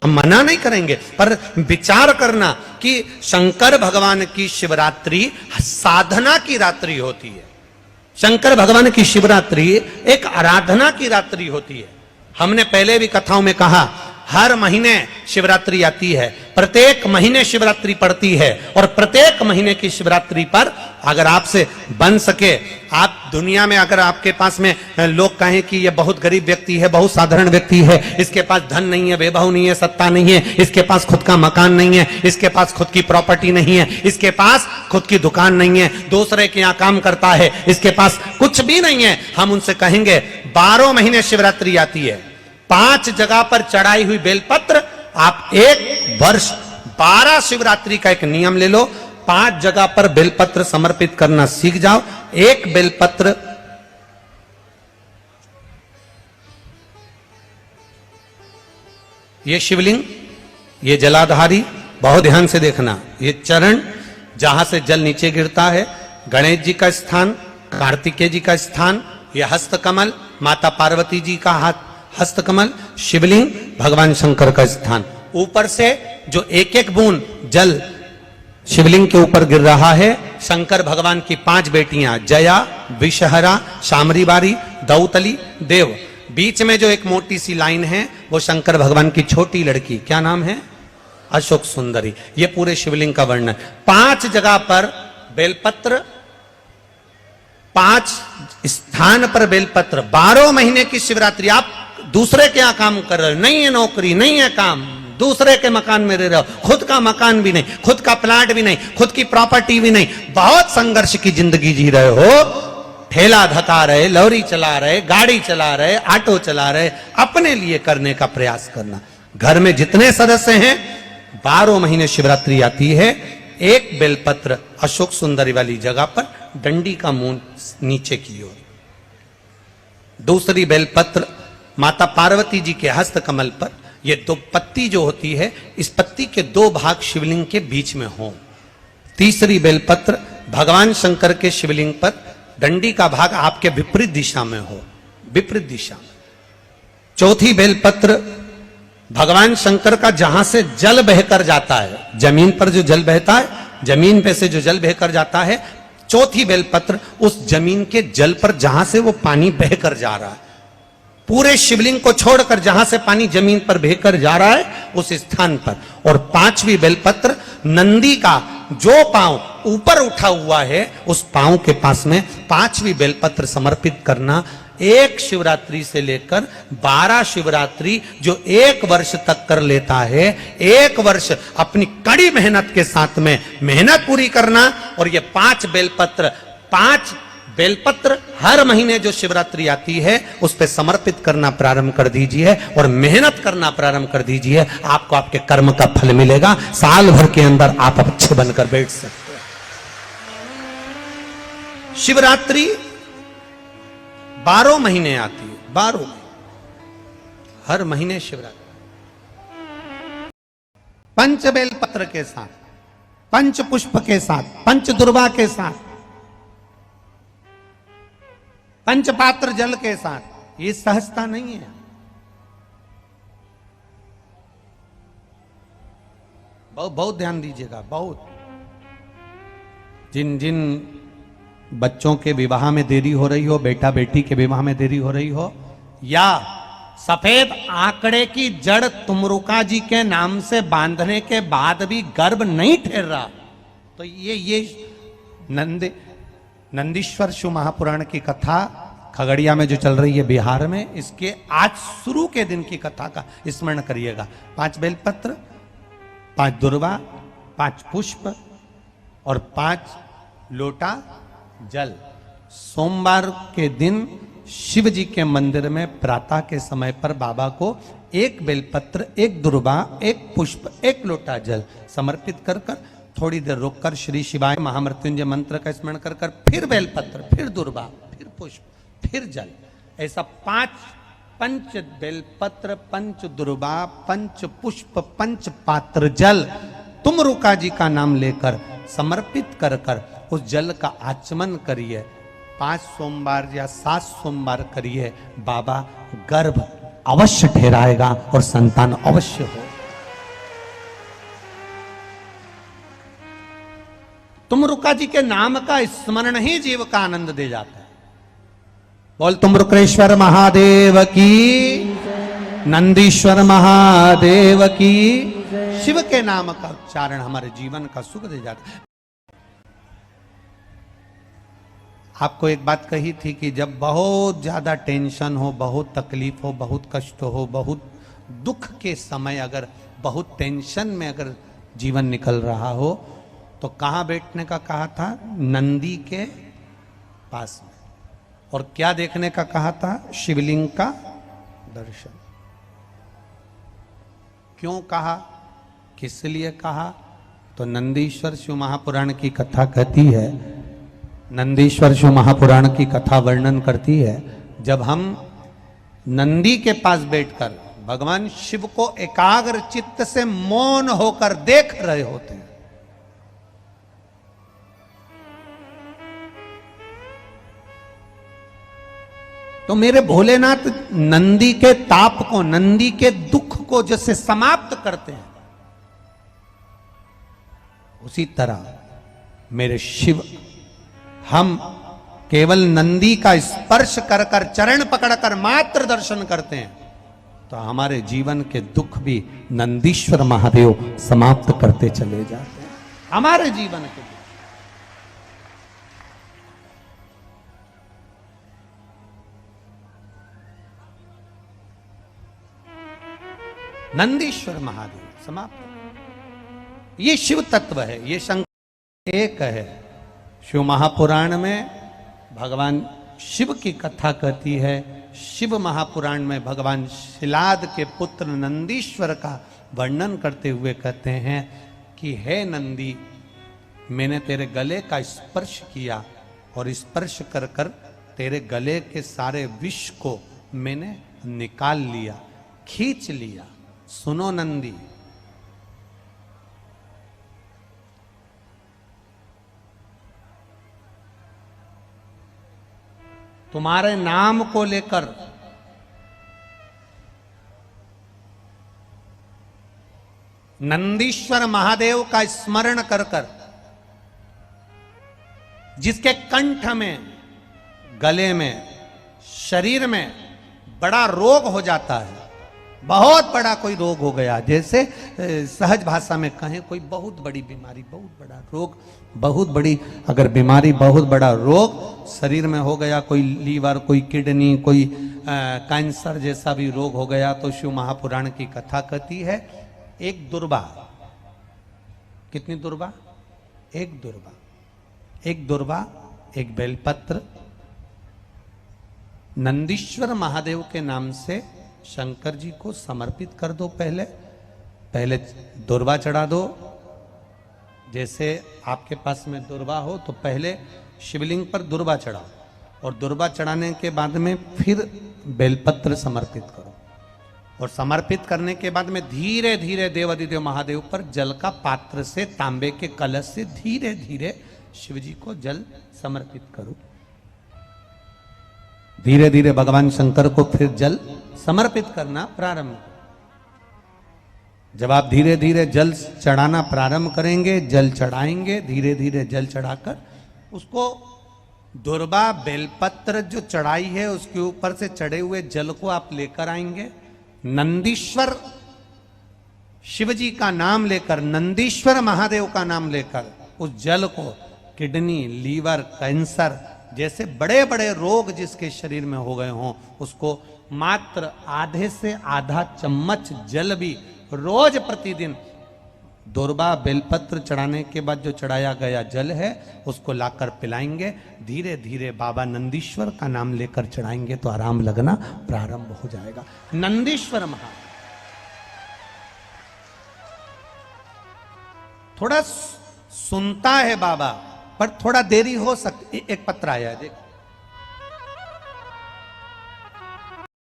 हम मना नहीं करेंगे, पर विचार करना कि शंकर भगवान की शिवरात्रि साधना की रात्रि होती है। शंकर भगवान की शिवरात्रि एक आराधना की रात्रि होती है। हमने पहले भी कथाओं में कहा, हर महीने शिवरात्रि आती है, प्रत्येक महीने शिवरात्रि पड़ती है, और प्रत्येक महीने की शिवरात्रि पर अगर आपसे बन सके, आप दुनिया में अगर आपके पास में लोग कहें कि ये बहुत गरीब व्यक्ति है, बहुत साधारण व्यक्ति है, इसके पास धन नहीं है, वैभव नहीं है, सत्ता नहीं है, इसके पास खुद का मकान नहीं है, इसके पास खुद की प्रॉपर्टी नहीं है, इसके पास खुद की दुकान नहीं है, दूसरे के यहाँ काम करता है, इसके पास कुछ भी नहीं है, हम उनसे कहेंगे 12 महीने शिवरात्रि आती है, 5 जगह पर चढ़ाई हुई बेलपत्र, आप एक वर्ष 12 शिवरात्रि का एक नियम ले लो, 5 जगह पर बेलपत्र समर्पित करना सीख जाओ। एक बेलपत्र ये शिवलिंग, ये जलाधारी, बहुत ध्यान से देखना, ये चरण जहां से जल नीचे गिरता है, गणेश जी का स्थान, कार्तिकेय जी का स्थान, यह हस्तकमल माता पार्वती जी का हाथ हस्तकमल, शिवलिंग भगवान शंकर का स्थान। ऊपर से जो एक एक बूंद जल शिवलिंग के ऊपर गिर रहा है, शंकर भगवान की 5 बेटियां जया, विषहरा, शामरीबारी, दौतली, देव। बीच में जो एक मोटी सी लाइन है वो शंकर भगवान की छोटी लड़की, क्या नाम है? अशोक सुंदरी। ये पूरे शिवलिंग का वर्णन। 5 जगह पर बेलपत्र, 5 स्थान पर बेलपत्र, 12 महीने की शिवरात्रि। आप दूसरे के यहाँ काम कर रहे हो, नहीं है नौकरी, नहीं है काम, दूसरे के मकान में रह रहे हो, खुद का मकान भी नहीं, खुद का प्लाट भी नहीं, खुद की प्रॉपर्टी भी नहीं, बहुत संघर्ष की जिंदगी जी रहे हो, ठेला धका रहे, लॉरी चला रहे, गाड़ी चला रहे, ऑटो चला रहे, अपने लिए करने का प्रयास करना। घर में जितने सदस्य हैं, 12 महीने शिवरात्रि आती है, एक बेलपत्र अशोक सुंदरी वाली जगह पर, डंडी का मुंह नीचे की ओर। दूसरी बेलपत्र माता पार्वती जी के हस्त कमल पर, ये 2 पत्ती जो होती है, इस पत्ती के 2 भाग शिवलिंग के बीच में हो। तीसरी बेलपत्र भगवान शंकर के शिवलिंग पर, डंडी का भाग आपके विपरीत दिशा में हो, विपरीत दिशा में। चौथी बेलपत्र भगवान शंकर का जहां से जल बहकर जाता है, जमीन पर जो जल बहता है, जमीन पे से जो जल बहकर जाता है, चौथी बेलपत्र उस जमीन के जल पर जहां से वो पानी बहकर जा रहा है, पूरे शिवलिंग को छोड़कर जहां से पानी जमीन पर बहकर जा रहा है उस स्थान पर। और 5वीं बेलपत्र नंदी का जो पांव ऊपर उठा हुआ है, उस पांव के पास में 5वीं बेलपत्र समर्पित करना। एक शिवरात्रि से लेकर 12 शिवरात्रि जो 1 वर्ष तक कर लेता है, 1 वर्ष अपनी कड़ी मेहनत के साथ में मेहनत पूरी करना। और ये 5 बेलपत्र, 5 बेलपत्र हर महीने जो शिवरात्रि आती है उस पे समर्पित करना प्रारंभ कर दीजिए और मेहनत करना प्रारंभ कर दीजिए। आपको आपके कर्म का फल मिलेगा। साल भर के अंदर आप अच्छे बनकर बैठ सकते हैं। शिवरात्रि 12 महीने आती है, 12 हर महीने शिवरात्रि। पंच बेलपत्र के साथ, पंच पुष्प के साथ, पंच दुर्वा के साथ, पंचपात्र जल के साथ। ये सहजता नहीं है। बहुत ध्यान दीजिएगा। बहुत जिन जिन बच्चों के विवाह में देरी हो रही हो, बेटा बेटी के विवाह में देरी हो रही हो, या सफेद आंकड़े की जड़ तुमरुका जी के नाम से बांधने के बाद भी गर्भ नहीं ठहर रहा, तो ये नंदीश्वर शिव महापुराण की कथा खगड़िया में जो चल रही है बिहार में, इसके आज शुरू के दिन की कथा का स्मरण करिएगा। 5 बेलपत्र, 5 दुर्वा, 5 पुष्प और 5 लोटा जल। सोमवार के दिन शिव जी के मंदिर में प्रातः के समय पर बाबा को 1 बेलपत्र, 1 दुर्वा, 1 पुष्प, 1 लोटा जल समर्पित कर थोड़ी देर रुककर श्री शिवाय महामृत्युंजय मंत्र का स्मरण कर फिर बेलपत्र, फिर दुर्वा, फिर पुष्प, फिर जल। ऐसा 5 पंच बेलपत्र, पंच दुर्वा, पंच पुष्प, पंच पात्र जल तुमरुका जी का नाम लेकर समर्पित कर उस जल का आचमन करिए। 5 सोमवार या 7 सोमवार करिए। बाबा गर्भ अवश्य ठहराएगा और संतान अवश्य हो। तुमरुका जी के नाम का स्मरण ही जीव का आनंद दे जाता है। बोल तुमरुक्रेश्वर महादेव की, नंदीश्वर महादेव की। शिव के नाम का उच्चारण हमारे जीवन का सुख दे जाता है। आपको एक बात कही थी कि जब बहुत ज्यादा टेंशन हो, बहुत तकलीफ हो, बहुत कष्ट हो, बहुत दुख के समय अगर बहुत टेंशन में अगर जीवन निकल रहा हो तो कहां बैठने का कहा था? नंदी के पास में। और क्या देखने का कहा था? शिवलिंग का दर्शन। क्यों कहा, किस लिए कहा? तो नंदीश्वर शिव महापुराण की कथा कहती है, नंदीश्वर शिव महापुराण की कथा वर्णन करती है, जब हम नंदी के पास बैठकर भगवान शिव को एकाग्र चित्त से मौन होकर देख रहे होते हैं, तो मेरे भोलेनाथ नंदी के ताप को, नंदी के दुख को जैसे समाप्त करते हैं, उसी तरह मेरे शिव, हम केवल नंदी का स्पर्श कर कर, चरण पकड़कर मात्र दर्शन करते हैं तो हमारे जीवन के दुख भी नंदीश्वर महादेव समाप्त करते चले जाते हैं। हमारे जीवन के दुख। नंदीश्वर महादेव समाप्त। ये शिव तत्व है, ये शंकर एक है। शिव महापुराण में भगवान शिव की कथा कहती है। शिव महापुराण में भगवान शिलाद के पुत्र नंदीश्वर का वर्णन करते हुए कहते हैं कि हे नंदी, मैंने तेरे गले का स्पर्श किया और स्पर्श कर कर तेरे गले के सारे विष को मैंने निकाल लिया, खींच लिया। सुनो नंदी, तुम्हारे नाम को लेकर नंदीश्वर महादेव का स्मरण कर कर, जिसके कंठ में, गले में, शरीर में बड़ा रोग हो जाता है, बहुत बड़ा कोई रोग हो गया, जैसे सहज भाषा में कहें कोई बहुत बड़ी बीमारी, बहुत बड़ा रोग, बहुत बड़ी अगर बीमारी, बहुत बड़ा रोग शरीर में हो गया, कोई लीवर, कोई किडनी, कोई कैंसर जैसा भी रोग हो गया, तो शिव महापुराण की कथा कहती है एक दुर्वा, कितनी दुर्वा? एक दुर्वा, एक दुर्वा, एक बेलपत्र नंदीश्वर महादेव के नाम से शंकर जी को समर्पित कर दो। पहले दुर्वा चढ़ा दो। जैसे आपके पास में दुर्वा हो तो पहले शिवलिंग पर दुर्वा चढ़ाओ और दुर्वा चढ़ाने के बाद में फिर बेलपत्र समर्पित करो और समर्पित करने के बाद में धीरे धीरे देवाधिदेव महादेव पर जल का पात्र से, तांबे के कलश से धीरे धीरे शिव जी को जल समर्पित करो। धीरे धीरे भगवान शंकर को फिर जल समर्पित करना प्रारंभ। जब आप धीरे धीरे जल चढ़ाना प्रारंभ करेंगे, जल चढ़ाएंगे, धीरे धीरे जल चढ़ाकर उसको दुर्वा बेलपत्र जो चढ़ाई है उसके ऊपर से चढ़े हुए जल को आप लेकर आएंगे। नंदीश्वर शिव जी का नाम लेकर, नंदीश्वर महादेव का नाम लेकर उस जल को किडनी, लीवर, कैंसर जैसे बड़े बड़े रोग जिसके शरीर में हो गए हों, उसको मात्र आधे से आधा चम्मच जल भी रोज प्रतिदिन दुर्वा बेलपत्र चढ़ाने के बाद जो चढ़ाया गया जल है उसको लाकर पिलाएंगे। धीरे धीरे बाबा नंदीश्वर का नाम लेकर चढ़ाएंगे तो आराम लगना प्रारंभ हो जाएगा। नंदीश्वर महा थोड़ा सुनता है बाबा, पर थोड़ा देरी हो सकती। एक पत्र आया है, देख